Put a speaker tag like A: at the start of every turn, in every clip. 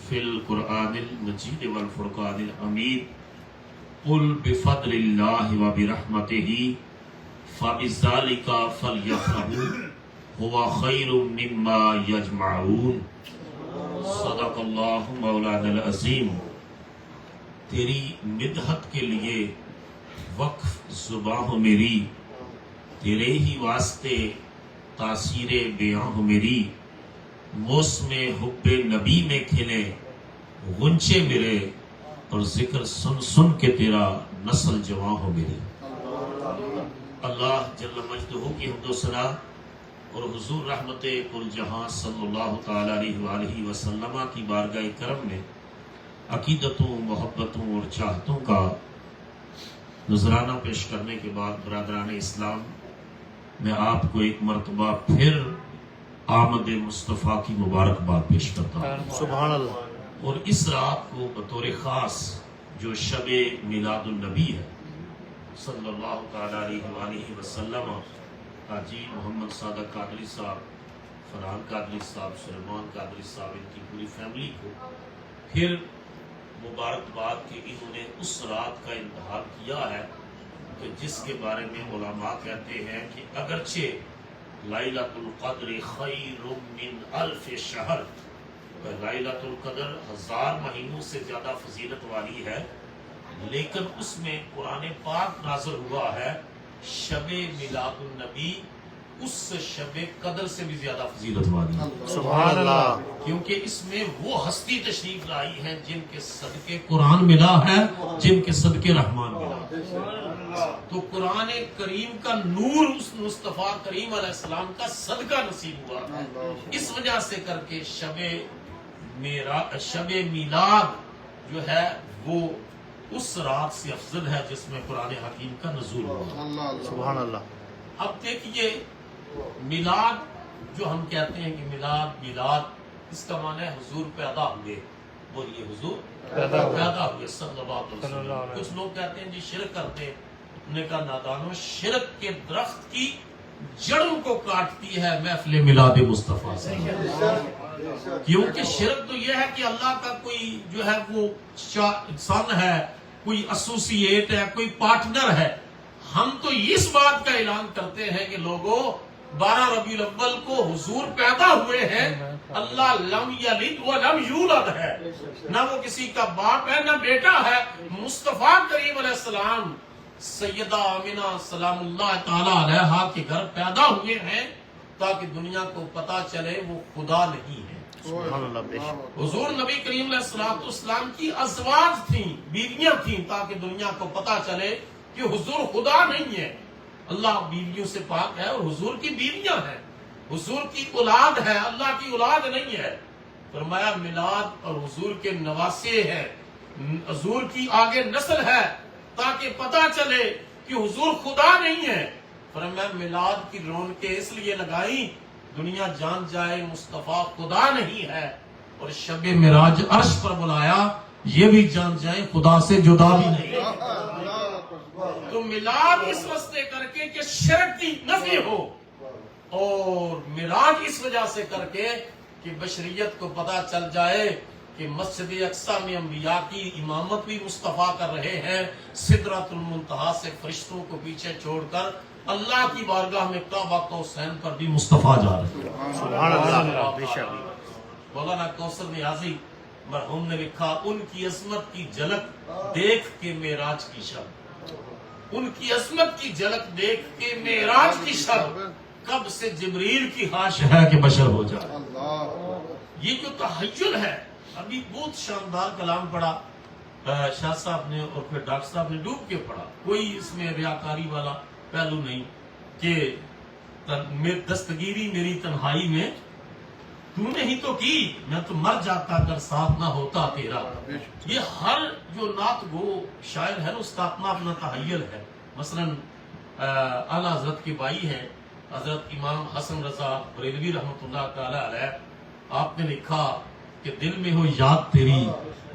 A: فی القرآن المجید والفرقان الحمید قل بفضل اللہ وبرحمتہ فبذالک فلیفرحوا هو خیر مما یجمعون۔ صدق اللہ مولانا العظیم۔ تیری مدحت کے لیے وقف زباں ہو میری، تیرے ہی واسطے تاثیر بیاں ہو میری، موسم حب نبی میں کھلے غنچے میرے، اور ذکر سن سن کے تیرا نسل جواں ہو میری۔ اللہ جل مجدہ کی حمد و ثنا اور حضور رحمت کل جہاں صلی اللہ تعالی علیہ وآلہ وسلم کی بارگاہ کرم میں عقیدتوں، محبتوں اور چاہتوں کا نذرانہ پیش کرنے کے بعد برادران اسلام، میں آپ کو ایک مرتبہ پھر آمد مصطفیٰ کی مبارکباد پیش کرتا ہوں۔
B: سبحان اللہ۔
A: اور اس رات کو بطور خاص جو شب میلاد النبی ہے صلی اللہ تعالی علیہ وآلہ وسلم، حاجی محمد صادق قادری صاحب، فرحان قادری صاحب، سلیمان قادری صاحب، ان کی پوری فیملی کو پھر مبارکباد کہ انہوں نے اس رات کا انتخاب کیا ہے کہ جس کے بارے میں علماء کہتے ہیں کہ اگرچہ لیلۃ القدر خیر من الف شہر، لیلۃ القدر 1000 مہینوں سے زیادہ فضیلت والی ہے، لیکن اس میں قرآن پاک نازل ہوا ہے شب میلاد النبی اس شب قدر سے بھی زیادہ فضیلت والی ہے۔
B: سبحان اللہ۔
A: کیونکہ اس میں وہ ہستی تشریف لائی ہیں جن کے صدقے قرآن ملا ہے، جن کے صدقے رحمان ملا ہے۔ تو قرآن کریم کا نور اس مصطفیٰ کریم علیہ السلام کا صدقہ نصیب ہوا ہے، اس وجہ سے کر کے شب میلاد جو ہے وہ اس رات سے افضل ہے جس میں قرآن حکیم کا نزول ہوا۔
B: سبحان اللہ۔
A: اب دیکھیے، میلاد جو ہم کہتے ہیں کہ میلاد اس کا معنی ہے حضور پیدا ہوئے، بولیے حضور پیدا ہوئے صلی اللہ علیہ وسلم۔ کچھ لوگ کہتے ہیں جی شرک کرتے، انہوں نے کہا نادانو، شرک کے درخت کی جڑوں کو کاٹتی ہے محفل میلاد مصطفیٰ سے، کیونکہ شرک تو یہ ہے کہ اللہ کا کوئی جو ہے وہ سن ہے، کوئی ایسوسیٹ ہے، کوئی پارٹنر ہے۔ ہم تو اس بات کا اعلان کرتے ہیں کہ لوگوں 12 ربیع الاول کو حضور پیدا ہوئے ہیں، اللہ لم یلد ولم یولد ہے، نہ وہ کسی کا باپ ہے نہ بیٹا ہے، مصطفیٰ کریم علیہ السلام سیدہ آمنہ سلام اللہ تعالی علیہا کے گھر پیدا ہوئے ہیں تاکہ دنیا کو پتا چلے وہ خدا نہیں ہے۔ حضور نبی کریم علیہ السلام کی ازواج تھیں، بیویاں تھیں، تاکہ دنیا کو پتا چلے کہ حضور خدا نہیں ہے، اللہ بیویوں سے پاک ہے اور حضور کی بیویاں ہیں، حضور کی اولاد ہے، اللہ کی اولاد نہیں ہے۔ فرمایا میلاد اور حضور کے نواسے ہیں، حضور کی آگے نسل ہے تاکہ پتا چلے کہ حضور خدا نہیں ہے۔ فرمایا میلاد کی رونقیں اس لیے لگائیں دنیا جان جائے مصطفیٰ خدا نہیں ہے، اور شب معراج عرش پر بلایا یہ بھی جان جائے خدا سے جدا بھی نہیں ہے۔ تو میلاد اس واسطے کر کے کہ شرک کی نفی ہو، اور معراج اس وجہ سے کر کے کہ بشریت کو پتا چل جائے کہ مسجد اقصیٰ میں انبیاء کی امامت بھی مصطفیٰ کر رہے ہیں، سدرۃ المنتہا سے فرشتوں کو پیچھے چھوڑ کر اللہ کی بارگاہ میں کعبہ حسین پر بھی مصطفیٰ جا رہے ہیں۔
B: سبحان اللہ۔ بے شک۔
A: مولانا کوثر نیازی مرحوم نے لکھا، ان کی عظمت کی جھلک دیکھ کے معراج کی شب، ان کی عظمت کی جھلک دیکھ کے معراج کی شب، کب سے جبریل کی خواہش ہے کہ بشر ہو جائے۔ یہ جو تحیل ہے، ابھی بہت شاندار کلام پڑھا شاہ صاحب نے اور پھر ڈاکٹر صاحب نے، ڈوب کے پڑھا، کوئی اس میں ریاکاری والا پہلو نہیں کہ دستگیری میری تنہائی میں تو نے ہی تو کی، میں تو مر جاتا اگر ساتھ نہ ہوتا تیرا۔ یہ ہر جو نعت گو شاعر ہے اس کا اپنا اپنا تحیل ہے۔ مثلا اعلیٰ حضرت کے بھائی ہیں حضرت امام حسن رضا بریلوی رحمۃ اللہ تعالی علیہ، آپ نے لکھا کہ دل میں ہو یاد تیری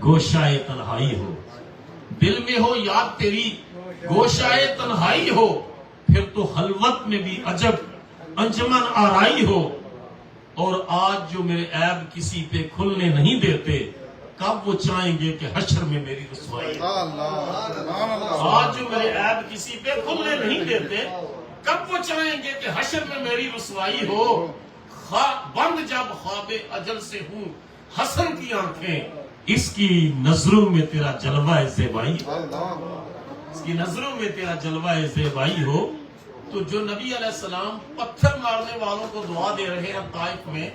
A: گوشائے تنہائی ہو، دل میں ہو یاد تیری گوشائے تنہائی ہو، پھر تو خلوت میں بھی عجب انجمن آرائی ہو، اور آج جو میرے عیب کسی پہ کھلنے نہیں دیتے، کب وہ چاہیں گے کہ حشر میں میری رسوائی ہو؟ آج جو میرے عیب کسی پہ کھلنے نہیں دیتے، کب وہ چاہیں گے کہ حشر میں میری رسوائی ہو؟ بند جب خواب اجل سے ہوں حسن کی آنکھیں، اس کی نظروں میں تیرا جلوہ زیبائی ہو، اس کی نظروں میں تیرا جلوہ زیبائی ہو۔ تو جو نبی علیہ السلام پتھر مارنے والوں کو دعا دے رہے ہیں طائف میں،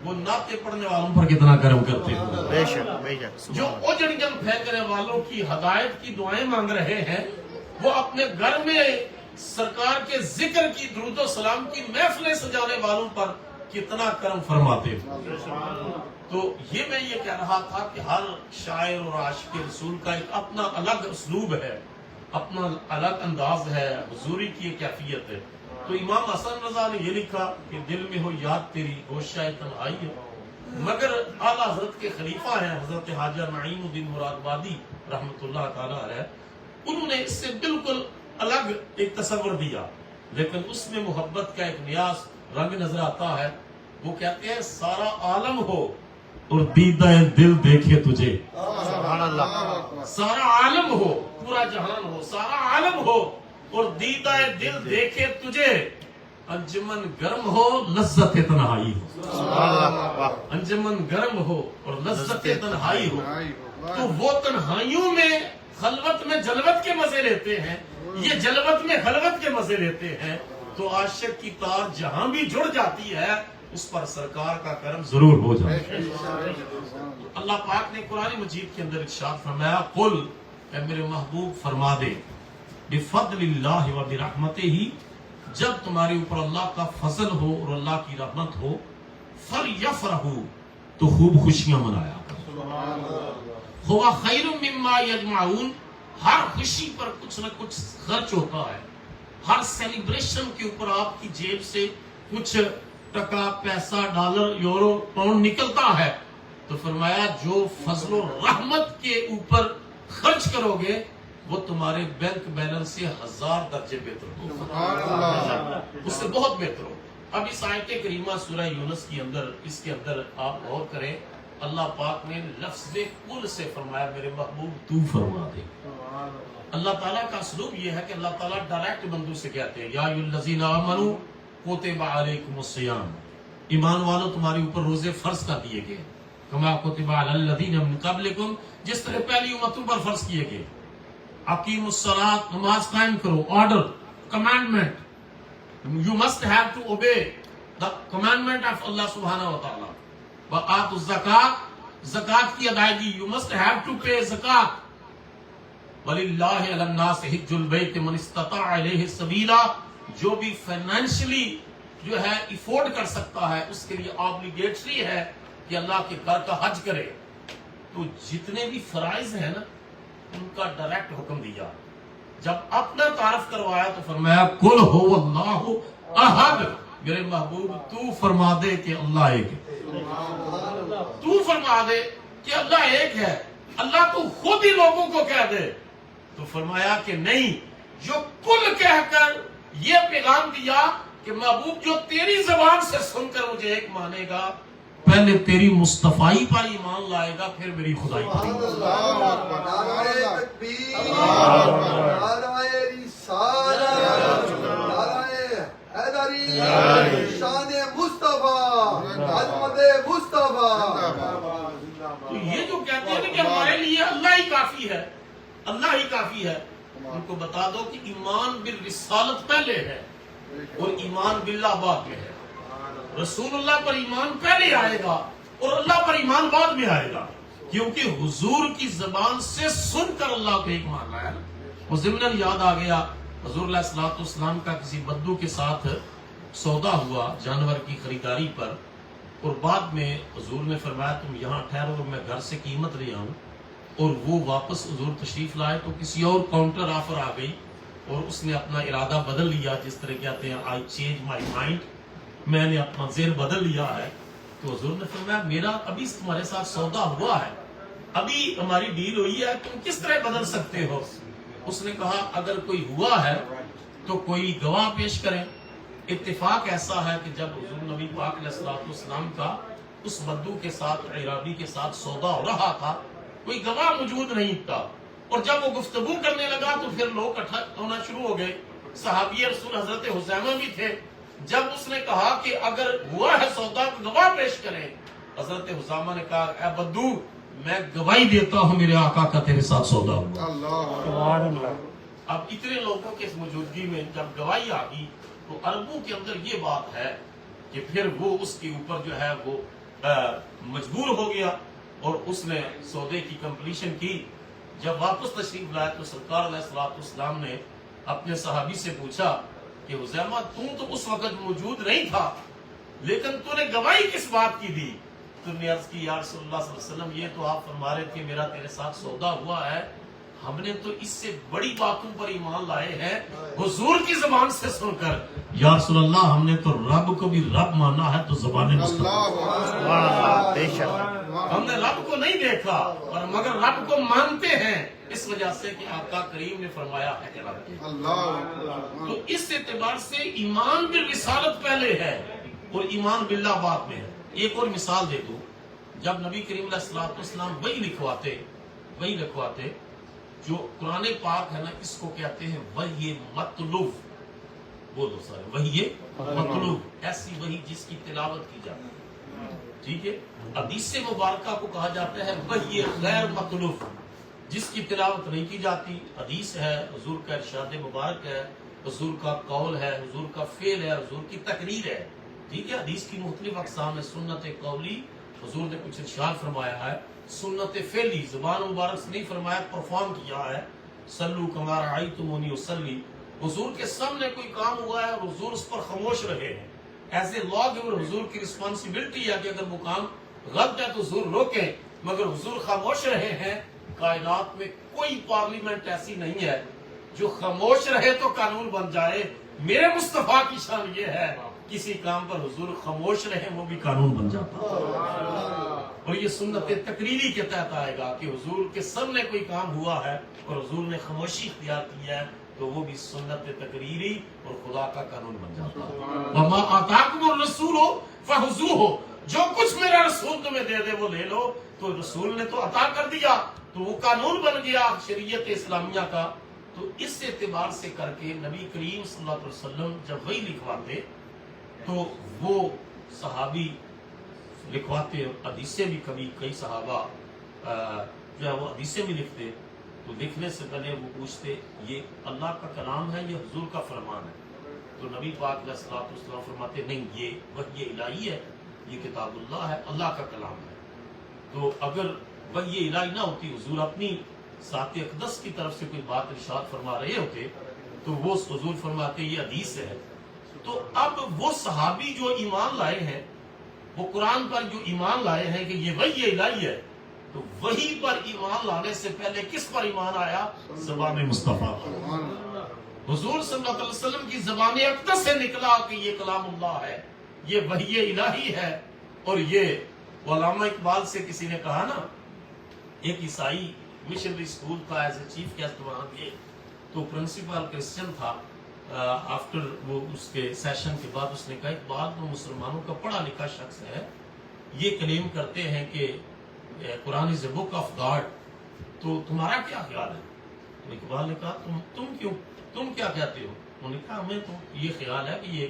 A: وہ نعتیں پڑھنے والوں پر کتنا کرم کرتے ہیں۔
B: بے شک بے شک،
A: جو اجڑ پھینکنے والوں کی ہدایت کی دعائیں مانگ رہے ہیں، وہ اپنے گھر میں سرکار کے ذکر کی درود و سلام کی محفلیں سجانے والوں پر کتنا کرم فرماتے ہیں۔ تو یہ میں یہ کہہ رہا تھا کہ ہر شاعر اور عاشق رسول کا ایک اپنا الگ اسلوب ہے، اپنا الگ انداز ہے، حضوری کی ایک کیفیت ہے۔ تو امام حسن رضا نے یہ لکھا کہ دل میں ہو یاد تیری گوشہ تنہائی ہے، مگر اعلیٰ حضرت کے خلیفہ ہیں حضرت خواجہ نعیم الدین مرادآبادی رحمۃ اللہ تعالیٰ علیہ، انہوں نے اس سے بالکل الگ ایک تصور دیا، لیکن اس میں محبت کا ایک نیا رنگ نظر آتا ہے۔ وہ کہتے ہیں سارا عالم ہو اور دیدہ دل دیکھے تجھے،
B: سبحان اللہ،
A: سارا عالم ہو، پورا جہان ہو، سارا عالم ہو اور دیدہ دل دیکھے تجھے، انجمن گرم ہو لذت تنہائی ہو،
B: سبحان اللہ، واہ،
A: انجمن گرم ہو اور لذت تنہائی ہو۔ تو وہ تنہائیوں میں خلوت میں جلوت کے مزے لیتے ہیں، یہ جلوت میں خلوت کے مزے لیتے ہیں، تو عاشق کی تار جہاں بھی جڑ جاتی ہے اس پر سرکار کا کرم ضرور ہو جاتا ہے۔ اللہ پاک نے قرآن مجید کے اندر ارشاد فرمایا، قل، اے میرے محبوب فرما دے، بفضل اللہ و برحمتہ، جب تمہارے اوپر اللہ کا فضل ہو اور اللہ کی رحمت ہو، فلیفرحوا، تو خوب خوشیاں منایا کرو، ہوا خیر مما یجمعون، ہر خوشی پر کچھ نہ کچھ خرچ ہوتا ہے، ہر سیلیبریشن کے اوپر آپ کی جیب سے کچھ ٹکا، پیسہ، ڈالر، یورو، پاؤنڈ نکلتا ہے۔ تو فرمایا جو فضل و رحمت کے اوپر خرچ کرو گے وہ تمہارے بینک بیلنس سے 1000 درجے بہتر ہو، اس سے بہت بہتر ہو۔ اب اس آیت کریمہ سورہ یونس کی اندر، اس کے اندر آپ غور کریں، اللہ پاک نے لفظ کل سے فرمایا میرے محبوب تو فرما دے۔ اللہ تعالیٰ کا اسلوب یہ ہے کہ اللہ تعالیٰ ڈائریکٹ بندوں سے کہتے ہیں، یا ایھا الذین آمنوا کتب علیکم الصیام، ایمان والو تمہارے اوپر روزے فرض کر دیے گئے، کما کتب علی الذین من قبلکم، جس طرح پہلی امتوں پر فرض کیے گئے۔ اقیموا الصلاۃ، نماز قائم کرو، order, commandment, you must have to obey the commandment of اللہ سبحانہ و تعالی۔ وآتوا الزکاۃ، زکات کی ادائیگی، you must have to pay زکات۔ وَلِلَّهِ عَلَى النَّاسِ حِجُّ الْبَيْتِ مَنِ اسْتَطَاعَ إِلَيْهِ سَبِيلًا، جو بھی فائنینشلی جو ہے افورڈ کر سکتا ہے اس کے لیے آبلیگیٹری ہے کہ اللہ کے گھر کا حج کرے۔ تو جتنے بھی فرائض ہیں نا ان کا ڈائریکٹ حکم دیا، جب اپنا تعارف کروایا تو فرمایا قُلْ هُوَ اللَّهُ أَحَدٌ، میرے محبوب تو فرما دے کہ اللہ ایک ہے، تو فرما دے کہ اللہ ایک ہے، اللہ تو خود ہی لوگوں کو کہہ دے۔ تو فرمایا کہ نہیں، جو کل کہہ کر یہ پیغام دیا کہ محبوب جو تیری زبان سے سن کر مجھے ایک مانے گا، پہلے تیری مصطفائی پر ایمان لائے گا، پھر میری خدائی پر۔
C: نعرہ تکبیر، نعرہ رسالت، نعرہ حیدری، شان مصطفیٰ، عظمت مصطفیٰ۔
A: تو یہ جو کہتے ہیں کہ ہمارے لیے اللہ ہی کافی ہے، اللہ ہی کافی ہے، ان کو بتا دو کہ ایمان بالرسالت پہلے ہے اور ایمان باللہ بعد میں ہے۔ رسول اللہ پر ایمان پہلے آئے گا اور اللہ پر ایمان بعد میں آئے گا، کیونکہ حضور کی زبان سے سن کر اللہ کو ایک ماننا ہے۔ وہ ضمناً یاد آ گیا، حضور علیہ الصلوۃ والسلام کا کسی بدو کے ساتھ سودا ہوا جانور کی خریداری پر، اور بعد میں حضور نے فرمایا تم یہاں ٹھہرو، میں گھر سے قیمت لے آؤں، اور وہ واپس حضور تشریف لائے تو کسی اور کاؤنٹر آفر آ گئی اور اس نے اپنا ارادہ بدل لیا، جس طرح کہتے ہیں آئی چینج مائی مائنڈ، میں نے اپنا ذہن بدل لیا ہے۔ تو حضور نے فرمایا میرا ابھی تمہارے ساتھ سودا ہوا ہے، ابھی ہماری ڈیل ہوئی ہے، تم کس طرح بدل سکتے ہو؟ اس نے کہا اگر کوئی ہوا ہے تو کوئی گواہ پیش کریں۔ اتفاق ایسا ہے کہ جب حضور نبی پاک علیہ الصلوۃ والسلام کا اس بدو کے ساتھ عرابی کے ساتھ سودا ہو رہا تھا، کوئی گواہ موجود نہیں تھا، اور جب وہ گفتگو کرنے لگا تو پھر لوگ اکٹھا ہونا شروع ہو گئے. صحابی رسول حضرت حذیمہ بھی تھے. جب اس نے کہا کہ اگر ہوا ہے سودا تو گواہ پیش کریں، حضرت حذیمہ نے کہا اے بدو میں گواہی دیتا ہوں میرے آقا کا تیرے ساتھ سودا ہوا.
B: سبحان اللہ.
A: اب اتنے لوگوں کے اس موجودگی میں جب گواہی آ گئی تو عربوں کے اندر یہ بات ہے کہ پھر وہ اس کے اوپر جو ہے وہ مجبور ہو گیا اور اس نے سودے کی کمپلیشن کی. جب واپس تشریف لائے تو سرکار علیہ الصلوۃ والسلام نے اپنے صحابی سے پوچھا کہ حذیمہ تو اس وقت موجود نہیں تھا لیکن تو نے گواہی کس بات کی دی؟ تو نے عرض کی یا رسول اللہ صلی اللہ علیہ وسلم یہ تو آپ فرما رہے تھے میرا تیرے ساتھ سودا ہوا ہے، ہم نے تو اس سے بڑی باتوں پر ایمان لائے ہیں حضور کی زبان سے سن کر. یا رسول اللہ ہم نے تو رب کو بھی رب مانا ہے تو زبان مصطفیٰ.
B: سبحان اللہ. بے شک
A: ہم نے رب کو نہیں دیکھا اور مگر رب کو مانتے ہیں اس وجہ سے کہ آقا کریم نے فرمایا ہے کہ رب کی. تو اس اعتبار سے ایمان بالرسالت پہلے ہے اور ایمان باللہ بعد میں ہے. ایک اور مثال دے دوں. جب نبی کریم علیہ الصلوۃ والسلام وحی لکھواتے جو قرآن پاک ہے نا اس کو کہتے ہیں وحی مطلوب. بولو سارے وحی مطلوب، ایسی وحی جس کی تلاوت کی جاتی ہے. ٹھیک ہے. حدیث مبارکہ کو کہا جاتا ہے وحی غیر مطلوب، جس کی تلاوت نہیں کی جاتی. حدیث ہے، حضور کا ارشاد مبارک ہے، حضور کا قول ہے، حضور کا فعل ہے، حضور کی تقریر ہے. ٹھیک ہے. حدیث کی مختلف اقسام ہے. سنت قولی حضور نے کچھ ارشاد فرمایا ہے، سنت فعلی زبان مبارک سے نہیں فرمایا، پرفارم کیا ہے. صلو کما رأیتمونی اصلی، حضور کے سامنے کوئی کام ہوا ہے اور حضور اس پر خاموش رہے ہیں. ایز اے لا گیور حضور کی رسپانسبلٹی ہے کہ اگر وہ کام غلط ہے تو حضور روکیں، مگر حضور خاموش رہے ہیں. کائنات میں کوئی پارلیمنٹ ایسی نہیں ہے جو خاموش رہے تو قانون بن جائے. میرے مصطفیٰ کی شان یہ ہے کسی کام پر حضور خاموش رہے وہ بھی قانون بن جاتا. اور یہ سنت تقریری کے تحت آئے گا کہ حضور کے سامنے کوئی کام ہوا ہے اور حضور نے خاموشی اختیار کی ہے تو وہ بھی سنت تقریری اور خدا کا قانون بن جاتا ہے. وما آتاکم الرسول فخذوہ، جو کچھ میرا رسول تمہیں دے دے وہ لے لو. تو رسول نے تو عطا کر دیا تو وہ قانون بن گیا شریعت اسلامیہ کا. تو اس اعتبار سے کر کے نبی کریم صلی اللہ علیہ وسلم جب وہی لکھواتے تو وہ صحابی لکھواتے. حدیثیں بھی کبھی کئی صحابہ جو ہے وہ حدیثیں بھی لکھتے تو لکھنے سے پہلے وہ پوچھتے یہ اللہ کا کلام ہے یہ حضور کا فرمان ہے؟ تو نبی پاک علیہ الصلوۃ والسلام فرماتے نہیں، یہ وحی الہی ہے، یہ کتاب اللہ ہے، اللہ کا کلام ہے. تو اگر وحی الہی نہ ہوتی، حضور اپنی ذات اقدس کی طرف سے کوئی بات ارشاد فرما رہے ہوتے تو وہ حضور فرماتے یہ حدیث ہے. تو اب وہ صحابی جو ایمان لائے ہیں وہ قرآن پر جو ایمان لائے ہیں کہ یہ وحی الہی ہے، تو وہی پر ایمان لانے سے پہلے کس پر ایمان آیا؟ زبان مصطفیٰ. حضور صلی اللہ علیہ وسلم کی زبان اقدس سے نکلا کہ یہ کلام اللہ ہے، یہ وحی الہی ہے. اور یہ علامہ اقبال سے کسی نے کہا نا، ایک عیسائی مشنری اسکول کا ایز اے چیف گیسٹ وہاں گئے تو پرنسپل کرسچن تھا. آفٹر وہ اس کے سیشن کے بعد اس نے کہا ایک بات، وہ مسلمانوں کا پڑھا لکھا شخص ہے، یہ کلیم کرتے ہیں کہ قرآن از اے بک آف گاڈ، تو تمہارا کیا خیال ہے؟ تو اقبال نے کہا تم کیا کہتے ہو؟ انہوں نے کہا ہمیں تو یہ خیال ہے کہ یہ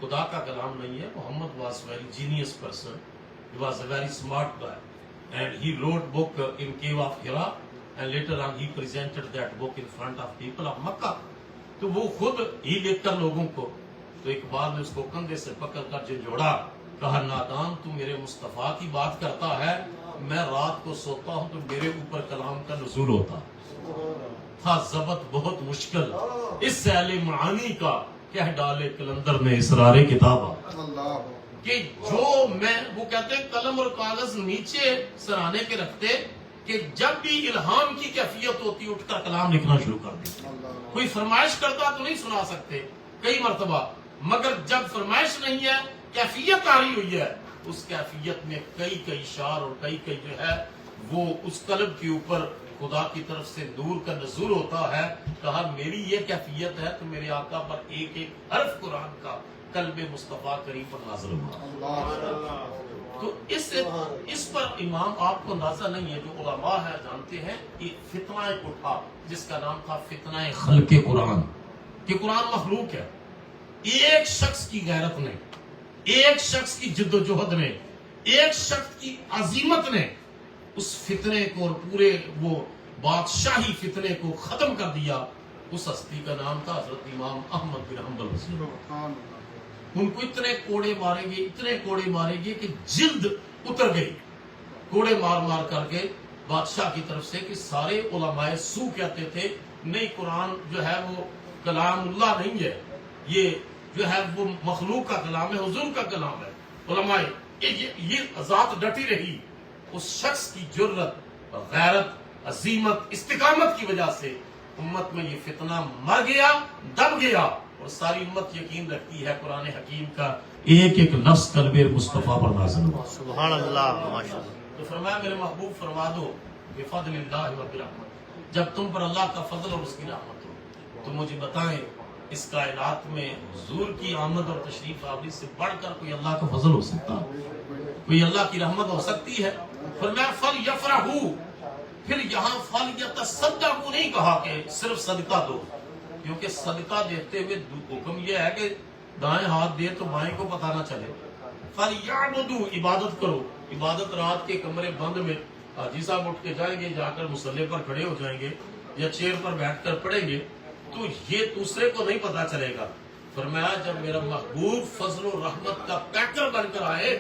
A: خدا کا کلام نہیں ہے. Muhammad was very genius person, he was a very smart guy and he wrote book in cave of Hira and later on he presented that book in front of people of Makkah. تو وہ خود ہی لکھ کر لوگوں کو. تو اقبال نے اس کو کندھے سے پکڑ کر جھنجھوڑا، کہا نادان تو میرے مصطفیٰ کی بات کرتا ہے، میں رات کو سوتا ہوں تو میرے اوپر کلام کا نزول ہوتا. تھا ضبط بہت مشکل اس سیل معانی کا، کہہ ڈالے کلندر نے اسرار کتابہ. کہ جو میں وہ کہتے ہیں قلم اور کاغذ نیچے سرانے کے رکھتے کہ جب بھی الہام کی کیفیت ہوتی اٹھ کر کلام لکھنا شروع کر دیتے. کوئی فرمائش کرتا تو نہیں سنا سکتے کئی مرتبہ، مگر جب فرمائش نہیں ہے کیفیت آ رہی ہوئی ہے، اس کیفیت میں کئی اشعار اور کئی جو ہے وہ اس قلب کے اوپر خدا کی طرف سے نور کا نزول ہوتا ہے. کہا میری یہ کیفیت ہے تو میرے آقا پر ایک حرف قرآن کا قلب مصطفیٰ کریم پر نازل ہوا. تو اس پر امام آپ کو اندازہ نہیں ہے، جو علماء ہے جانتے ہیں کہ فتنہ اٹھا جس کا نام تھا فتنہ خلق قرآن، کہ قرآن مخلوق ہے. ایک شخص کی غیرت نے، ایک شخص کی جد و جہد نے، ایک شخص کی عظیمت نے اس فتنے کو اور پورے وہ بادشاہی فتنے کو ختم کر دیا. اس ہستی کا نام تھا حضرت امام احمد بن حنبل رضی اللہ عنہ. ان کو اتنے کوڑے مارے گئے، اتنے کوڑے مارے گئے کہ جلد اتر گئی، کوڑے مار مار کر کے بادشاہ کی طرف سے، کہ سارے علماء سو کہتے تھے نہیں، قرآن جو ہے وہ کلام اللہ نہیں ہے، یہ جو ہے وہ مخلوق کا کلام ہے، حضور کا کلام ہے. علماء یہ ذات ڈٹی رہی. اس شخص کی جرت، غیرت، عظیمت، استقامت کی وجہ سے امت میں یہ فتنہ مر گیا، دب گیا، اور ساری امت یقین رکھتی ہے قرآن حکیم کا ایک ایک لفظ قلب مصطفیٰ پر نازل ہوا.
B: سبحان اللہ، ماشاءاللہ.
A: تو فرمایا میرے محبوب فرما دو بفضل اللہ و برحمت، جب تم پر اللہ کا فضل اور اس کی رحمت ہو تو مجھے بتائیں اس کائنات میں حضور کی آمد اور تشریف آوری سے بڑھ کر کوئی اللہ کا فضل ہو سکتا ہے؟ کوئی اللہ کی رحمت ہو سکتی ہے؟ فرمایا فَلْيَفْرَحُوا، پھر یہاں فَلْيَتَصَدَّقُوا نہیں کہا کہ صرف صدقہ دو، کیونکہ صدقہ دیتے ہوئے حکم یہ ہے کہ دائیں ہاتھ دے تو بائیں کو پتہ نہ چلے. فَلْيَعْبُدُوا، عبادت کرو. عبادت رات کے کمرے بند میں حاجی صاحب اٹھ کے جائیں گے، جا کر مصلے پر کھڑے ہو جائیں گے یا چیئر پر بیٹھ کر پڑھیں گے تو یہ دوسرے کو نہیں پتا چلے گا. فرمایا جب میرا محبوب فضل و رحمت کا پیکر بن کر آئے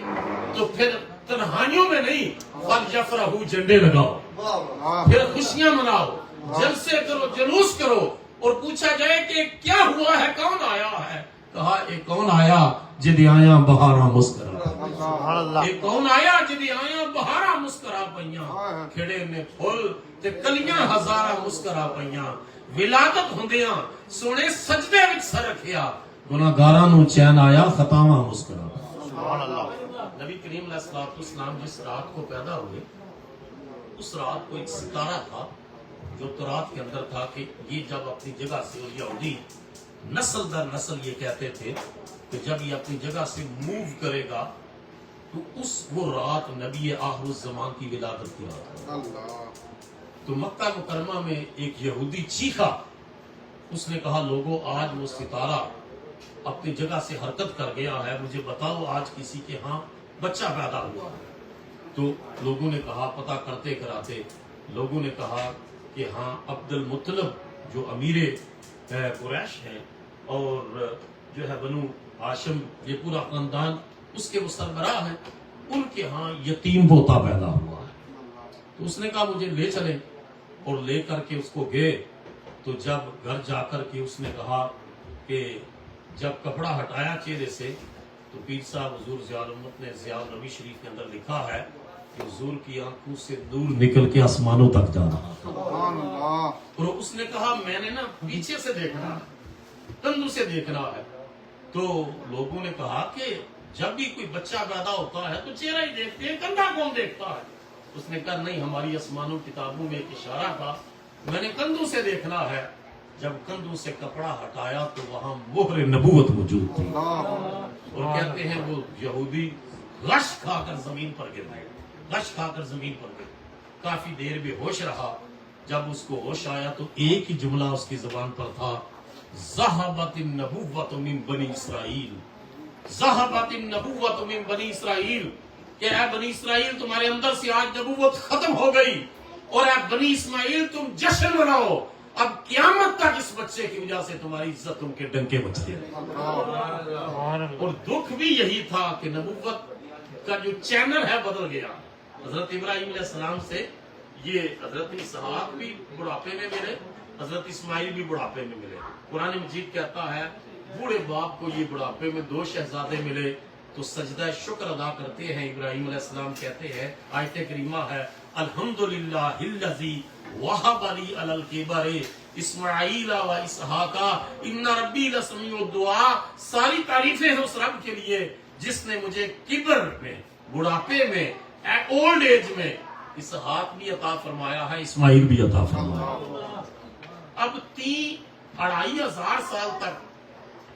A: تو پھر تنہائیوں میں نہیں، فَلْيَفْرَحُوا، جھنڈے لگاؤ، پھر خوشیاں مناؤ، جلسے کرو، جلوس کرو، اور پوچھا جائے کہ کیا ہوا ہے، کون آیا ہے؟ کہا ایک کون آیا جدی آیا بہارا مسکرا، ایک کون آیا جدی آیا بہارا مسکرا پئیاں، کھڑے نے پھول تے کلیاں ہزارہ مسکرا پئیاں، ولادت ہوندیاں سونے سجدے وچ سر رکھیا، گناہگاراں نو چین آیا خطاواں مسکرا.
B: سبحان اللہ.
A: نبی کریم علیہ الصلوۃ والسلام جس رات کو پیدا ہوئے اس رات کو ایک ستارہ تھا جو تورات کے اندر تھا کہ یہ جب اپنی جگہ سے، اور یہودی نسل در نسل یہ کہتے تھے کہ جب یہ اپنی جگہ سے موو کرے گا تو وہ رات نبی آخر الزمان کی ولادت کی رات ہے. تو مکہ مکرمہ میں ایک یہودی چیخا، اس نے کہا لوگوں آج وہ ستارہ اپنی جگہ سے حرکت کر گیا ہے، مجھے بتاؤ آج کسی کے ہاں بچہ پیدا ہوا ہے. تو لوگوں نے کہا، پتہ کرتے کراتے لوگوں نے کہا کہ ہاں عبد المطلب جو امیر قریش ہیں اور جو ہے بنو ہاشم یہ پورا خاندان اس کے وہ سربراہ ہیں، ان کے ہاں یتیم پوتا پیدا ہوا ہے. تو اس نے کہا مجھے لے چلیں، اور لے کر کے اس کو گئے. تو جب گھر جا کر کے اس نے کہا کہ جب کپڑا ہٹایا چہرے سے تو پیر صاحب حضور ضیاء الامت نے ضیاء النبی شریف کے اندر لکھا ہے کہ حضور کی آنکھوں سے نور نکل کے آسمانوں تک جا رہا تھا. اور اس نے کہا میں نے نا پیچھے سے دیکھنا ہے، کندھوں سے دیکھنا ہے. تو لوگوں نے کہا کہ جب بھی کوئی بچہ پیدا ہوتا ہے تو چہرہ ہی دیکھتے ہیں، کندھا کون دیکھتا ہے؟ اس نے کہا نہیں، ہماری آسمانوں کتابوں میں ایک اشارہ تھا، میں نے کندھوں سے دیکھنا ہے. جب کندھوں سے کپڑا ہٹایا تو وہاں مہر نبوت موجود تھی، اور کہتے ہیں وہ یہودی غش کھا کر زمین پر گر گئے، غش کھا کر زمین پر گر. کافی دیر بے ہوش رہا. جب اس کو ہوش آیا تو ایک ہی جملہ اس کی زبان پر تھا، ذہبت النبوۃ من بنی اسرائیل، ذہبت النبوۃ من بنی اسرائیل، کہ اے بنی اسرائیل تمہارے اندر سے آج نبوت ختم ہو گئی، اور اے بنی اسماعیل تم جشن مناؤ، اب قیامت تک اس بچے کی وجہ سے تمہاری عزت تم کے ڈنکے بجتے رہے. اور دکھ بھی یہی تھا کہ نبوت کا جو چینل ہے بدل گیا. حضرت ابراہیم علیہ السلام سے یہ حضرت اسحاق بھی بڑھاپے میں ملے، حضرت اسماعیل بھی بڑھاپے میں ملے. قرآن مجید کہتا ہے بوڑھے باپ کو یہ بڑھاپے میں 2 شہزادے ملے تو سجدہ شکر ادا کرتے ہیں. ابراہیم علیہ السلام کہتے ہیں، آیت کریمہ ہے، الحمدللہ الذی وہب لی علی الکبر اسماعیل و اسحاق ان ربی لسمیع الدعاء. ساری تعریفیں ہیں اس رب کے لیے جس نے مجھے کبر میں، بڑھاپے میں، اولڈ ایج میں اسحاق بھی عطا فرمایا ہے، اسماعیل بھی عطا فرمایا. اب 2,500 سال تک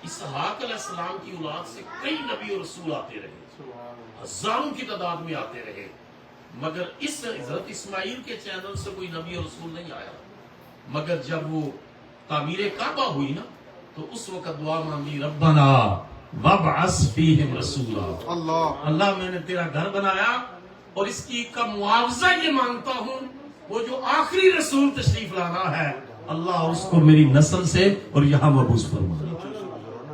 A: اسحاق علیہ السلام کی اولاد سے کئی نبی اور رسول آتے رہے. ہزاروں کی تعداد میں آتے رہے، مگر اس حضرت اسماعیل کے چینل سے کوئی نبی اور رسول نہیں آیا۔ مگر جب وہ تعمیر کعبہ ہوئی نا تو اس وقت دعا مانگی، ربنا وابعث فیہم رسولا، اللہ میں نے تیرا گھر بنایا اور اس کی کا معاوضہ یہ مانگتا ہوں، وہ جو آخری رسول تشریف لانا ہے اللہ اس کو میری نسل سے اور یہاں مبعوث فرما۔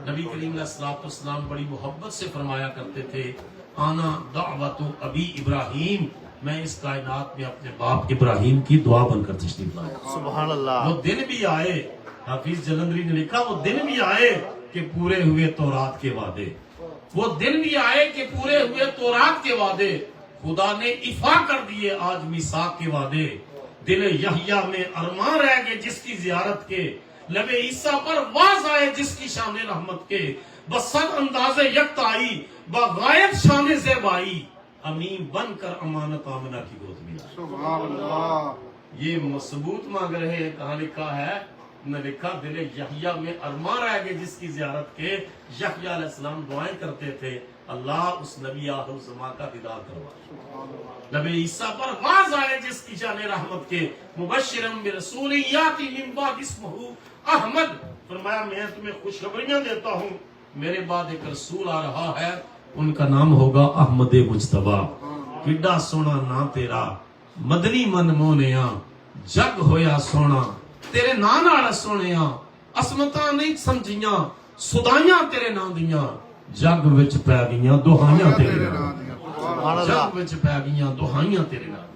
A: نبی کریم علیہ الصلوۃ والسلام بڑی محبت سے فرمایا کرتے تھے، آنا دعوت ابی ابراہیم، میں اس کائنات میں اپنے باپ ابراہیم کی دعا بن کر تشریف لایا۔
B: سبحان اللہ۔
A: وہ دن بھی آئے، حافظ جلندری نے لکھا، وہ دن بھی آئے کہ پورے ہوئے تورات کے وعدے، وہ دن بھی آئے کہ پورے ہوئے تورات کے وعدے، خدا نے ایفا کر دیے آج میثاق کے وعدے، دل یحییٰ میں ارمان رہ گئے جس کی زیارت کے، لب عیسیٰ پر واز آئے جس کی شان رحمت کے، بسر انداز یکتائی بغایت شان زیبائی، امین بن کر امانت آمنہ کی گود میں آئی۔
C: سبحان اللہ۔
A: یہ ثبوت مانگ رہے ہیں، کہاں لکھا ہے؟ نہ لکھا دل یحییٰ میں ارمان رہ گئے جس کی زیارت کے، یحییٰ علیہ السلام دعائیں کرتے تھے، اللہ اس نبی آخر الزمان کا دیدار کروا۔ نبی عیسیٰ پر واز آئے جس کی شان رحمت کے، مبشرم برسول یاتی من بعد اسمہ احمد، فرمایا میں تمہیں خوشخبریاں دیتا ہوں، میرے بعد ایک رسول آ رہا ہے، ان کا نام ہوگا احمد مجتبیٰ۔ کڈا سونا نا تیرا مدنی من مونیا، جگ ہویا سونا تیرے نام نال سونیا، عصمتاں نہیں سمجھیاں سدائیاں تیرے نام دیاں، جگ وچ پی گئیاں دہائیاں تیرے نام، جگ وچ پی گئیاں دہائیاں تیرے نام۔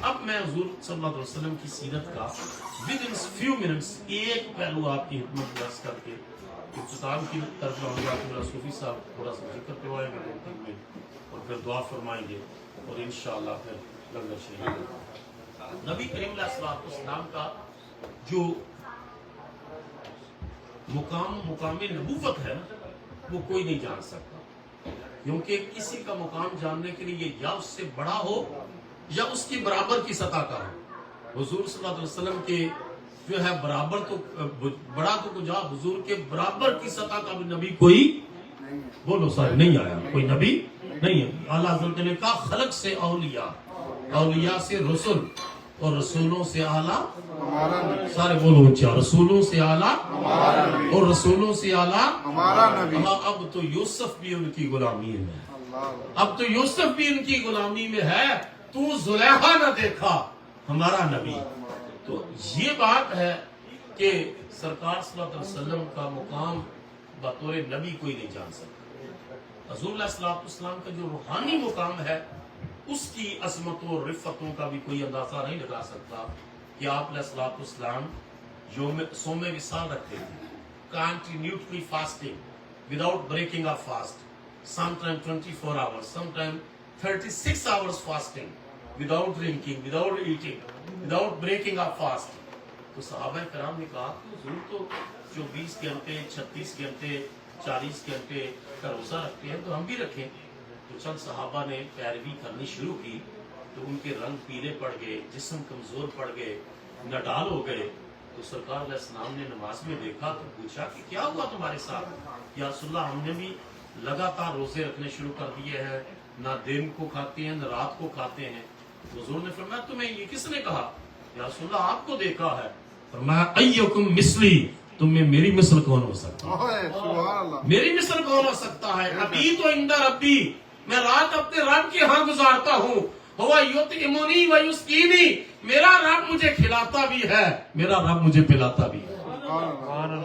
A: اب میں حضور صلی اللہ علیہ وسلم کی سیرت کا within few minutes ایک پہلو آپ کی حکمت درس کر کے اختتام کی طرف لاؤں گا۔ میرا صوفی صاحب تھوڑا سا ذکر کروائیں گے 2-3 منٹ اور پھر دعا فرمائیں گے اور انشاءاللہ پھر لنگر شریف ہوگا۔ نبی کریم علیہ الصلوۃ والسلام کا جو مقام نبوت ہے وہ کوئی نہیں جان سکتا، کیونکہ کسی کا مقام جاننے کے لیے یا اس سے بڑا ہو یا اس کی برابر کی سطح کا ہو۔ حضور صلی اللہ علیہ وسلم کے جو ہے برابر تو بڑا تو کجا، حضور کے برابر کی سطح کا بھی نبی کوئی بولو سارے نہیں آیا، کوئی نبی نہیں ہے۔ اللہ حضرت نے کہا خلق سے اولیاء، اولیاء سے رسول اور رسولوں سے اعلیٰ، سارے بولو اونچا، رسولوں سے اعلیٰ اور رسولوں سے اعلیٰ ہمارا نبی۔ اب تو یوسف بھی ان کی غلامی میں ہے، اب تو یوسف بھی ان کی غلامی میں ہے، تو زلیخا نہ دیکھا ہمارا نبی۔ تو یہ بات ہے کہ سرکار صلی اللہ علیہ وسلم کا مقام بطور نبی کوئی نہیں جان سکتا۔ حضور علیہ الصلوۃ والسلام کا جو روحانی مقام ہے اس کی عظمتوں اور رفتوں کا بھی کوئی اندازہ نہیں لگا سکتا کہ آپ علیہ الصلوۃ والسلام صوم وصال رکھتے تھے، continuously fasting without breaking of fast, some time 24 hours, sometime 36 hours fasting without drinking, without eating, without breaking of fast۔ تو صحابہ کرام نے کہا کہ حضور تو 24 گھنٹے 36 گھنٹے 40 گھنٹے کا روزہ رکھتے ہیں تو ہم بھی رکھیں۔ تو چند صحابہ نے پیروی کرنی شروع کی تو ان کے رنگ پیلے پڑ گئے، جسم کمزور پڑ گئے، نڈال ہو گئے۔ تو سرکار علیہ السلام نے نماز میں دیکھا تو پوچھا کہ کیا ہوا تمہارے ساتھ؟ یا رسول اللہ ہم نے بھی لگاتار روزے رکھنے شروع کر دیے ہیں، نہ دن کو کھاتے ہیں نہ رات کو کھاتے ہیں۔ حضور نے فرمایا تمہیں یہ کس نے کہا؟ یا رسول اللہ آپ کو دیکھا ہے۔ فرمایا ایکم مثلی، تم میں میری مثل کون ہو سکتا ہے؟ میری مثل کون ہو سکتا ہے؟ ابھی تو عند ربی، میں رات اپنے رب کے ہاں گزارتا ہوں، ہوا یطعمنی و یسقینی، میرا رب مجھے کھلاتا بھی ہے، میرا رب مجھے پلاتا بھی ہے۔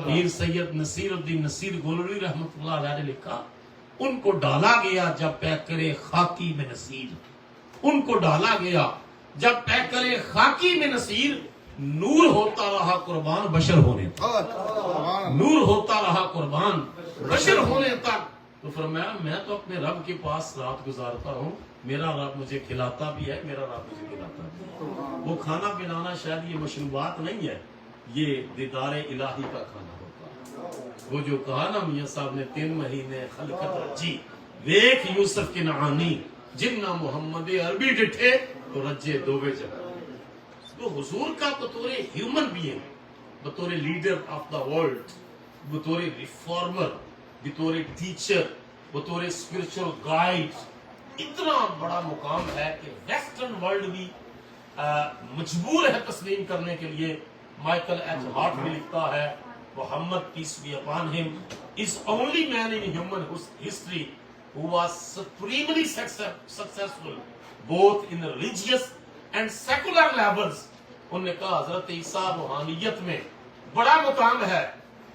A: پیر سید نصیر الدین نصیر گولوی رحمۃ اللہ علیہ نے لکھا، ان کو ڈالا گیا جب پیکرے خاکی میں نصیر، ان کو ڈالا گیا جب پیکرے خاکی میں نصیر، نور ہوتا رہا قربان بشر ہونے تک، نور ہوتا رہا قربان بشر ہونے تک۔ تو فرمایا میں تو اپنے رب کے پاس رات گزارتا ہوں، میرا رب مجھے کھلاتا بھی ہے، میرا رب مجھے کھلاتا بھی ہے۔ وہ کھانا پلانا شاید یہ مشروبات نہیں ہے، یہ دیدار الہی کا کھانا ہوتا ہے۔ وہ جو کہا نا میاں صاحب نے 3 مہینے خلقت رجی ویک یوسف کے نعانی، جنہ محمد عربی ڈٹھے تو رجے دوبے جگہ۔ تو حضور کا بطور ہیومن بینگ، بطور لیڈر آف دا ورلڈ، بطور ریفارمر، بطور ٹیچر، بطور اسپرچل گائیڈ اتنا بڑا مقام ہے کہ ویسٹرن ورلڈ بھی مجبور ہے تسلیم کرنے کے لیے. مائیکل ایچ ہارٹ بھی لکھتا ہے محمد پیس بی اپان ہم is only man in human history who was supremely successful both in religious and secular levels. انہوں نے کہا حضرت عیسیٰ روحانیت میں بڑا مقام ہے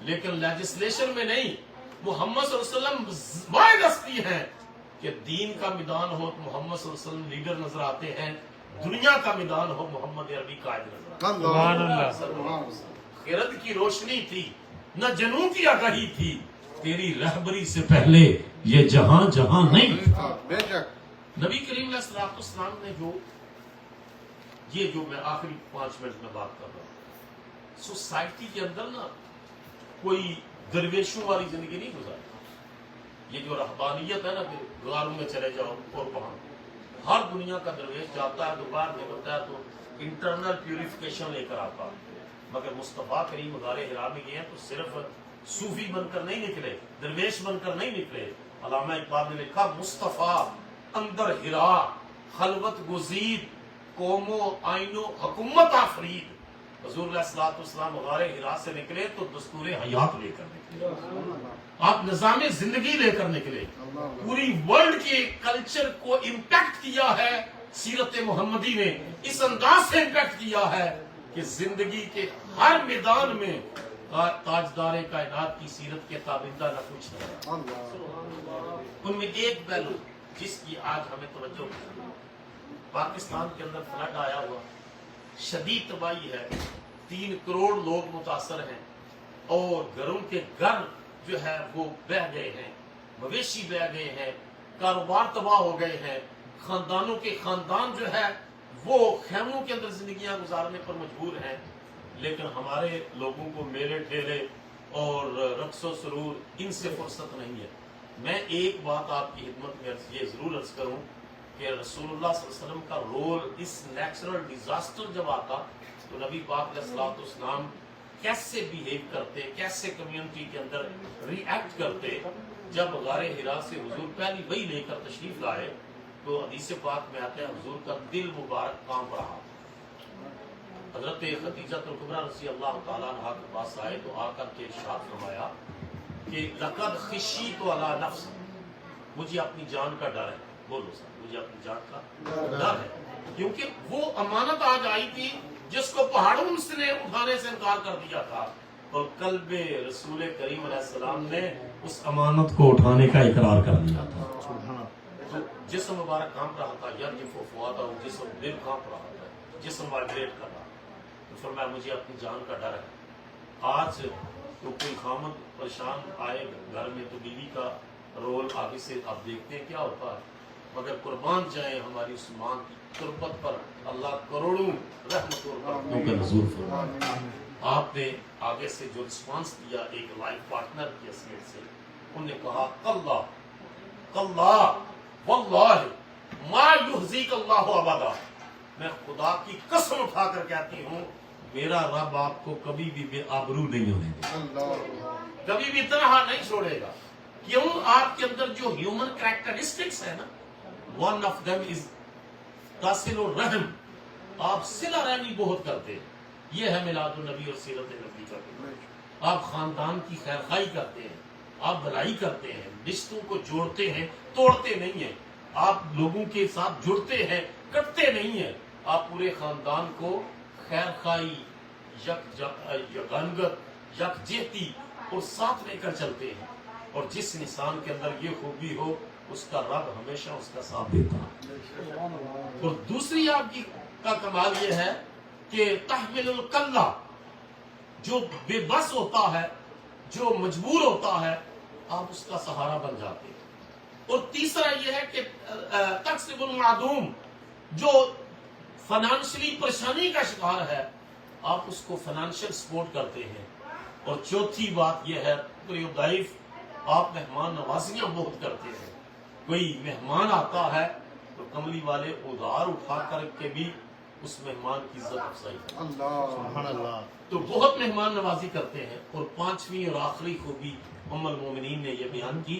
A: لیکن لیجسلیشن میں نہیں. محمد صلی اللہ علیہ وسلم واحد ہستی ہیں کہ دین کا میدان ہو تو محمد صلی اللہ علیہ وسلم لیڈر نظر آتے ہیں, دنیا کا میدان ہو محمد عربی قائد نظر آتے ہیں. خیرت کی روشنی تھی نہ جنوں کی آگاہی تھی, تیری رہبری سے پہلے یہ جہاں جہاں نہیں تھا. نبی کریم علیہ السلام نے جو میں آخری 5 منٹ میں بات کر رہا ہوں, سوسائٹی کے اندر نا کوئی درویشوں والی زندگی نہیں گزاری. یہ جو رہبانیت ہے نا کہ غاروں میں چلے جاؤ اور وہاں ہر دنیا کا درویش جاتا ہے تو باہر نکلتا ہے تو انٹرنل پیوریفیکیشن لے کر آتا ہے. مگر مصطفیٰ کریم غار حرا میں گئے ہیں تو صرف صوفی بن کر نہیں نکلے, درویش بن کر نہیں نکلے. علامہ اقبال نے لکھا مصطفیٰ اندر حرا خلوت گزید قوم و آئین و حکومت آفرید. حضور علیہ الصلوۃ والسلام غار حرا سے نکلے تو دستور حیات لے کر نکلے, آپ نظام زندگی لے کر نکلے. پوری ورلڈ کے کلچر کو امپیکٹ کیا ہے سیرت محمدی نے, اس انداز سے امپیکٹ کیا ہے کہ زندگی کے ہر میدان میں تاجدار کائنات کی سیرت کے تابندہ نہ کچھ نہیں. ان میں ایک پہلو جس کی آج ہمیں توجہ ہے, پاکستان کے اندر فلڈ آیا ہوا, شدید تباہی ہے, 3 کروڑ لوگ متاثر ہیں اور گھروں کے گھر جو ہے وہ بہہ گئے ہیں, مویشی بہہ گئے ہیں, کاروبار تباہ ہو گئے ہیں, خاندانوں کے خاندان جو ہے وہ خیموں کے اندر زندگیاں گزارنے پر مجبور ہیں. لیکن ہمارے لوگوں کو میلے ٹھیلے اور رقص و سرور ان سے فرصت نہیں ہے. میں ایک بات آپ کی خدمت میں یہ ضرور عرض کروں کہ رسول اللہ صلی اللہ علیہ وسلم کا رول اس نیچرل ڈیزاسٹر جب آتا تو نبی پاک علیہ الصلوۃ والسلام کیسے بیہیو کرتے, کیسے کمیونٹی کے اندر ری ایکٹ کرتے. جب غار حرا سے حضور پہلی وحی لے کر تشریف لائے تو حدیث پاک میں آتا ہے حضور کا دل مبارک کانپ رہا. حضرت خدیجہ الکبریٰ رضی اللہ تعالیٰ عنہا کے پاس آئے تو آ کر کے ارشاد فرمایا کہ لقد خشیت علی نفس, مجھے اپنی جان کا ڈر ہے. بولو سر, مجھے اپنی جان کا ڈر ہے, کیونکہ وہ امانت آج آئی تھی جس کو پہاڑوں سے نے اٹھانے سے انکار کر دیا تھا, اور قلب رسول کریم علیہ السلام نے اس امانت کو اٹھانے کا اقرار کر دیا تھا. جسم مبارک کانپ رہا تھا, یار جسم دل کانپ رہا تھا, جسم وائبریٹ کر رہا. تو فرمایا مجھے اپنی جان کا ڈر ہے. آج تو کوئی خامد پریشان آئے گھر میں تو بیوی کا رول آگے سے آپ دیکھتے ہیں کیا ہوتا ہے, مگر قربان جائیں ہماری اس ماں کی قربت پر اللہ کروڑوں رحمتوں کا نزول فرمائے. آپ نے آگے سے جو رسپانس دیا ایک لائف پارٹنر کی حیثیت سے, انہوں نے کہا کلا کلا واللہ ما یحزیک اللہ ابدا, میں خدا کی قسم اٹھا کر کہتی ہوں میرا رب آپ کو کبھی بھی بے آبرو نہیں ہونے دے گا, کبھی بھی تنہا نہیں چھوڑے گا. کیوں؟ آپ کے اندر جو ہیومن کریکٹرسٹکس ہے نا, ون آف دم از تاصل الرحم, آپ صلہ رحمی بہت کرتے ہیں. یہ ہے میلاد النبی اور سیرت نبی کا. آپ خاندان کی خیر خواہی کرتے ہیں, آپ بھلائی کرتے ہیں, رشتوں کو جوڑتے ہیں, توڑتے نہیں ہیں. آپ لوگوں کے ساتھ جڑتے ہیں, کٹتے نہیں ہیں. آپ پورے خاندان کو خیر خواہی, یکانگت, یکجہتی اور ساتھ لے کر چلتے ہیں. اور جس انسان کے اندر یہ خوبی ہو اس کا رب ہمیشہ اس کا ساتھ دیتا ہے. اور دوسری آپ کی کا کمال یہ ہے کہ تحمل الکلہ, جو بے بس ہوتا ہے, جو مجبور ہوتا ہے, آپ اس کا سہارا بن جاتے ہیں. اور تیسرا یہ ہے کہ تکسب المعدوم, جو فائنانشلی پریشانی کا شکار ہے, آپ اس کو فائنانشل سپورٹ کرتے ہیں. اور چوتھی بات یہ ہے ضعیف, آپ مہمان نوازیاں بہت کرتے ہیں. کوئی مہمان آتا ہے تو کملی والے ادھار اٹھا کر کے بھی اس مہمان کی عزت افزائی کرتے ہیں. تو بہت مہمان نوازی کرتے ہیں. اور 5ویں اور آخری خوبی ام المومنین نے یہ بیان کی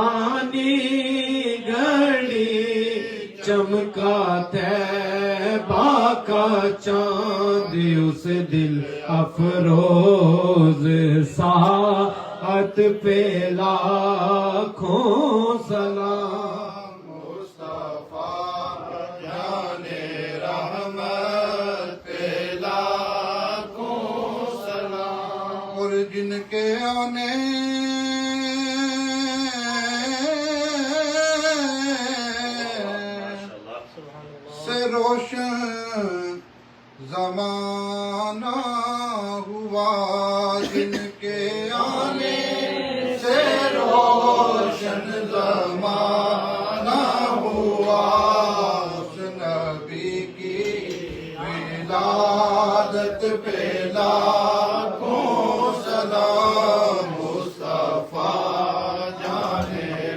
D: آنی گھڑی چمکا طیبہ کا چاند اس دل افروز ساعت پہ لاکھوں سلام مصطفیٰ جان رحمت پہ لاکھوں سلام اور جن کے آنے سے روشن زمانہ ہوا جن کے آنے سے روشن زمانہ ہوا اس نبی کی ولادت پہ لاکھوں سلام مصطفیٰ جان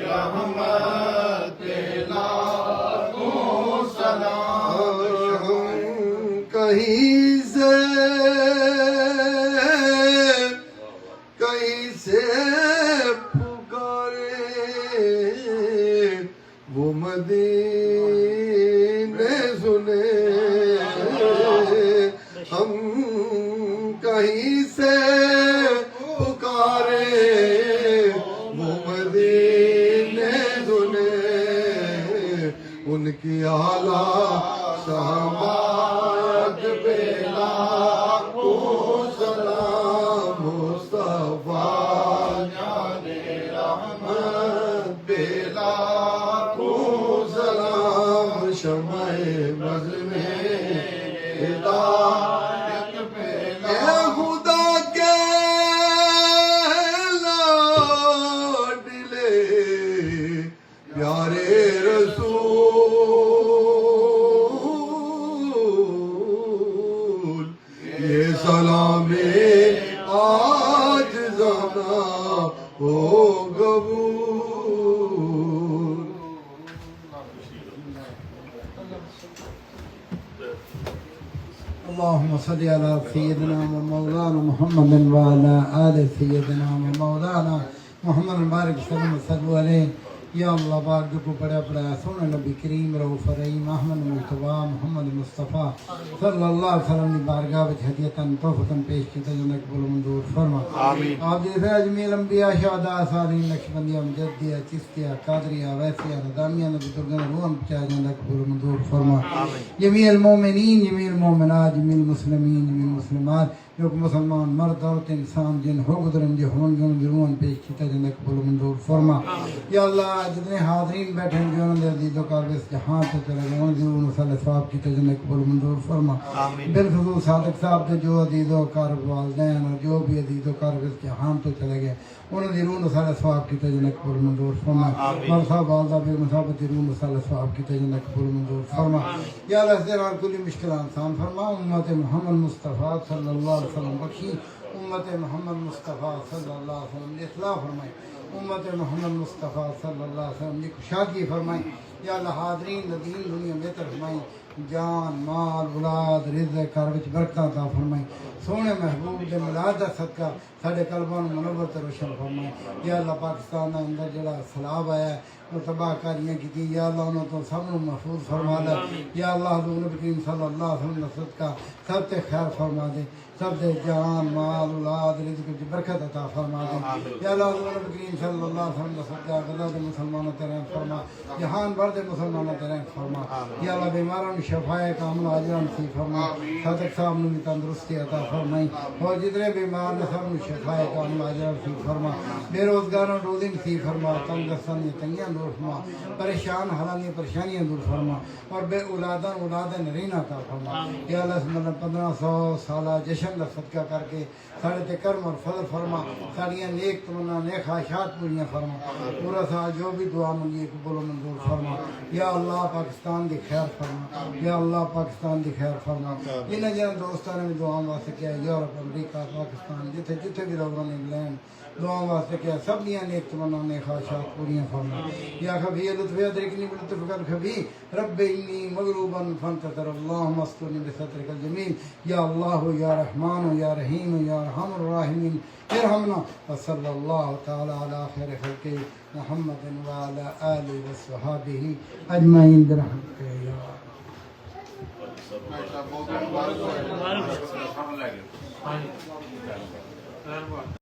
D: رحمت پہ لاکھوں سلام کہیں سے پکارے وہ مدینے سنے ہم کہیں سے پکارے وہ مدینے سنے ان کی اعلیٰ شہامت پہ لاکھوں سلام مصطفیٰ جان رحمت پہ لاکھوں سلام شمع بز میں ہدایت پہ اے خدا کے لاڈلے پیارے رسول یہ سلام آج زانا ہو قبول اللهم صل على سيدنا ومولانا محمد وعلى آل سيدنا ومولانا محمد بارك وسلم وصلوا عليه یا اللہ پاک جو کو پڑھا پڑھایا سونے نبی کریم رؤوف رحیم احمد مصطفیٰ محمد مصطفیٰ صلی اللہ علیہ وسلم نے بارگاہ وچ ہدیتاً تحفتاً پیش کیتا جنہیں قبول و منظور فرما
B: آمین
D: آپ جیسے اجمیل انبیاء شہداء صالحین نقشبندیہ مجددیہ چشتیہ قادریہ ویسیہ ندامیہ نبی بزرگان روحاں پچایا جنہیں قبول و منظور فرما جمیع المومنین جمیع المومنات جمیع المسلمین جمیع المسلمات جو کہ مسلمان مرد عورت انسان جن ہو گزرن جو ہون گن ضرورن پیش کیتا جنہیں قبول و منظور فرما یا اللہ جتنے حاضرین بیٹھے ہیں جو انہوں نے عزیز و کاربس جہاں تو چلے گئے انہوں ضرور صلی صاحب کیتا جنہیں قبول و منظور فرما بالخصوص صادق صاحب سے جو عزیز و کارب والدین اور جو بھی عزیز و کاربس جہاں تو چلے گئے انہوں ضرور صلی صاحب کیتا جنہیں قبول و منظور فرما اور صاحب والدہ بے مصابت ضرور صلی صاحب کیتا جنہیں قبول و منظور فرما یا اللہ اس دوران کلی مشکلات آسان فرما امت محمد مصطفیٰ صلی اللہ علیہ وسلم بخشی امت محمد مصطفیٰ صلی اللہ علیہ وسلم نے اصلاح فرمائی امت محمد مصطفیٰ صلی اللہ علیہ وسلم نے کشادگی فرمائی یا اللہ حاضرین دین دنیا بہتر فرمائی جان مال اولاد رزق کار وچ برکتاں عطا فرمائی سونے محبوب دے میلاد دا صدقہ ساڈے قلباں نوں منور تے روشن فرمائی یا اللہ پاکستان دے اندر جڑا سیلاب آیا ہے وہ تباہ کاریاں کی یا اللہ انہوں تو سب نوں محفوظ فرما دے یا اللہ حضور نبی کریم صلی اللہ علیہ وسلم دا صدقہ سب تے خیر فرما دے سب دے جان مال اولاد رزق کی برکت عطا فرما دے یا اللہ حضور نبی کریم صلی اللہ علیہ وسلم دا صدقہ غزہ دے مسلمانوں تے رحم فرما جہان بھر دے مسلمانوں تے رحم فرما یا اللہ بیماروں نوں شفائے کامل عاجل نصیب فرما صادق صاحب نوں بھی تندرستی عطا فرمائی اور جتنے بیمار نے سب نوں شفائے کامل عاجل نصیب فرما بے روزگاروں روزی نصیب فرما تنگ دستاں تنگیاں دور فرما پریشان حالان پریشانیاں دور فرما اور بے اولاداں اولاد نرینہ عطا فرما یا اللہ مطلب 1500 سالہ جشن کا صدقہ کر کے ساڑھے تے کرم اور فضل فرما ساڑیاں نیک تمنا نیک خواہشات پوریاں فرما پورا سال جو بھی دعا منگی قبول و منظور فرما یا اللہ پاکستان دی خیر فرما یا اللہ پاکستان دی خیر فرما انہاں جن دوستاں نے دعا واسطے کیا یورپ امریکہ پاکستان جتھے جتھے بھی لوگوں نے انگلینڈ دعا واسطے کیا سب دیاں نیک تمنا نیک خواہشات پوریاں فرما یا خبیر لطف ادرکنی بلطف کر خبیر رب انی مغلوبا فانتصر اللہم استرنی بسترک الجمیل یا اللہ یا رحیم رحمان یا رحیم یا ارحم الراحمین ارحمنا وصلی اللہ تعالی علی خیر خلق محمد وعلی آلہ وصحبہ اجمعین برحمتک یا
A: ہاں